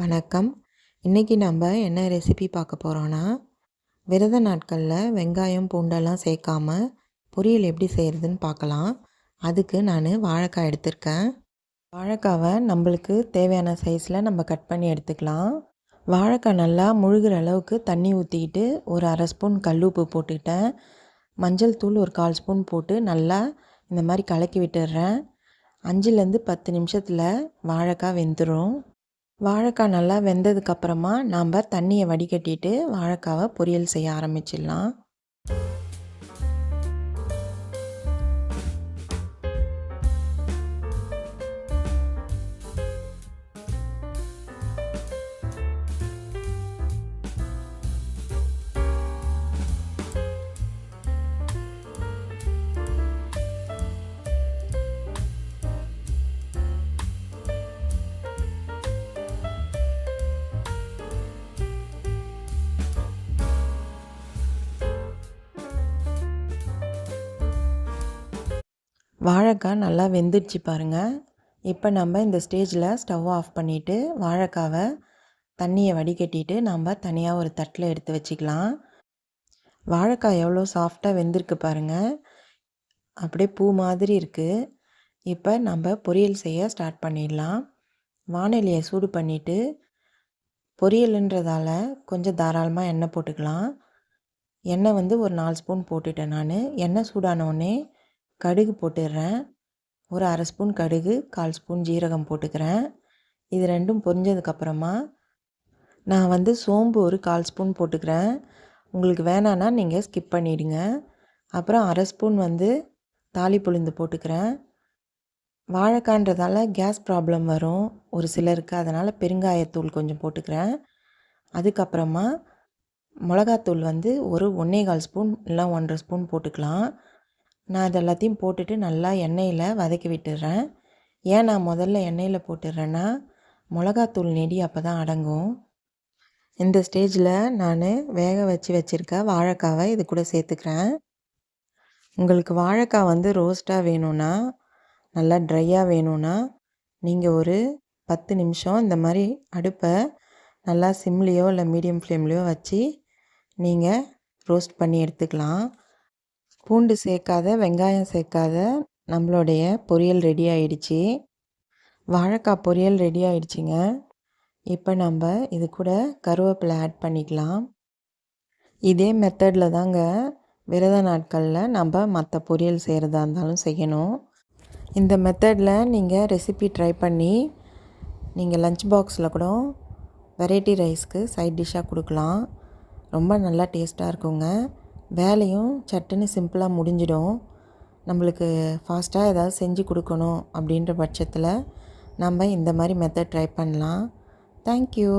வணக்கம். இன்றைக்கி நம்ம என்ன ரெசிபி பார்க்க போகிறோன்னா, விரத நாட்களில் வெங்காயம் பூண்டெல்லாம் சேர்க்காம பொரியல் எப்படி செய்கிறதுன்னு பார்க்கலாம். அதுக்கு நான் வாழைக்காய் எடுத்திருக்கேன். வாழைக்காவை நம்மளுக்கு தேவையான சைஸில் நம்ம கட் பண்ணி எடுத்துக்கலாம். வாழைக்காய் நல்லா முழுகிற அளவுக்கு தண்ணி ஊற்றிக்கிட்டு ஒரு அரை ஸ்பூன் கல்லுப்பு போட்டுக்கிட்டேன். மஞ்சள் தூள் ஒரு 1/4 ஸ்பூன் போட்டு நல்லா இந்த மாதிரி கலக்கி விட்டுடுறேன். 5லேருந்து 10 நிமிஷத்தில் வாழைக்காய் வெந்துடும். வாழைக்காய் நல்லா வெந்ததுக்கப்புறமா நாம் தண்ணியை வடிகட்டிட்டு வாழைக்காவை பொரியல் செய்ய ஆரம்பிச்சிடலாம். வாழைக்காய் நல்லா வெந்துடுச்சு பாருங்கள். இப்போ நம்ம இந்த ஸ்டேஜில் ஸ்டவ் ஆஃப் பண்ணிவிட்டு வாழைக்காவை தண்ணியை வடிகட்டிட்டு நம்ம தனியாக ஒரு தட்டில் எடுத்து வச்சுக்கலாம். வாழைக்காய் எவ்வளோ சாஃப்டாக வெந்திருக்கு பாருங்கள், அப்படியே பூ மாதிரி இருக்குது. இப்போ நம்ம பொரியல் செய்ய ஸ்டார்ட் பண்ணிடலாம். வாணலியை சூடு பண்ணிவிட்டு பொரியலுன்றதால கொஞ்சம் தாராளமாக எண்ணெய் போட்டுக்கலாம். எண்ணெய் ஒரு 4 ஸ்பூன் போட்டுட்டேன் நான். எண்ணெய் சூடானோடனே கடுகு போட்டுடுறேன். ஒரு அரை ஸ்பூன் கடுகு, 1/4 ஸ்பூன் ஜீரகம் போட்டுக்கிறேன். இது ரெண்டும் பொரிஞ்சதுக்கப்புறமா நான் சோம்பு ஒரு 1/4 ஸ்பூன் போட்டுக்கிறேன். உங்களுக்கு வேணான்னா நீங்கள் ஸ்கிப் பண்ணிவிடுங்க. அப்புறம் அரை ஸ்பூன் தாளிப்பு உளுந்து போட்டுக்கிறேன். வாழைக்கான்றதால கேஸ் ப்ராப்ளம் வரும் ஒரு சிலருக்கு, அதனால் பெருங்காயத்தூள் கொஞ்சம் போட்டுக்கிறேன். அதுக்கப்புறமா மிளகாத்தூள் ஒரு 1/4 ஸ்பூன் இல்லை 1.5 ஸ்பூன் போட்டுக்கலாம். நான் இது எல்லாத்தையும் போட்டுட்டு நல்லா எண்ணெயில் வதக்கி விட்டுடுறேன். ஏன் நான் முதல்ல எண்ணெயில் போட்டுடுறேன்னா மிளகாத்தூள் நெடி அப்போ தான் அடங்கும். இந்த ஸ்டேஜில் நான் வேக வச்சுருக்க வாழைக்காவை இது கூட சேர்த்துக்கிறேன். உங்களுக்கு வாழைக்காய் ரோஸ்ட்டாக வேணும்னா, நல்லா ட்ரையாக வேணும்னா நீங்கள் ஒரு 10 நிமிஷம் இந்த மாதிரி அடுப்பை நல்லா சிம்லேயோ இல்லை மீடியம் ஃப்ளேம்லேயோ வச்சு நீங்கள் ரோஸ்ட் பண்ணி எடுத்துக்கலாம். பூண்டு சேர்க்காத, வெங்காயம் சேர்க்காத நம்மளுடைய பொரியல் ரெடி ஆகிடுச்சி. வாழைக்காய் பொரியல் ரெடி ஆகிடுச்சிங்க. இப்போ நம்ம இது கூட கருவேப்பிலை ஆட் பண்ணிக்கலாம். இதே மெத்தடில் தாங்க விரத நாட்களில் நம்ம மற்ற பொரியல் செய்கிறதா இருந்தாலும் செய்யணும். இந்த மெத்தடில் நீங்கள் ரெசிபி ட்ரை பண்ணி நீங்கள் லஞ்ச் பாக்ஸில் கூட வெரைட்டி ரைஸ்க்கு சைட் டிஷ்ஷாக கொடுக்கலாம். ரொம்ப நல்லா டேஸ்ட்டாக இருக்குங்க. வேலையும் சட்டுன்னு சிம்பிளாக முடிஞ்சிடும். நம்மளுக்கு ஃபாஸ்ட்டாக ஏதாவது செஞ்சு கொடுக்கணும் அப்படின்ற பட்சத்தில் நம்ம இந்த மாதிரி மெத்தட் ட்ரை பண்ணலாம். தேங்க்யூ.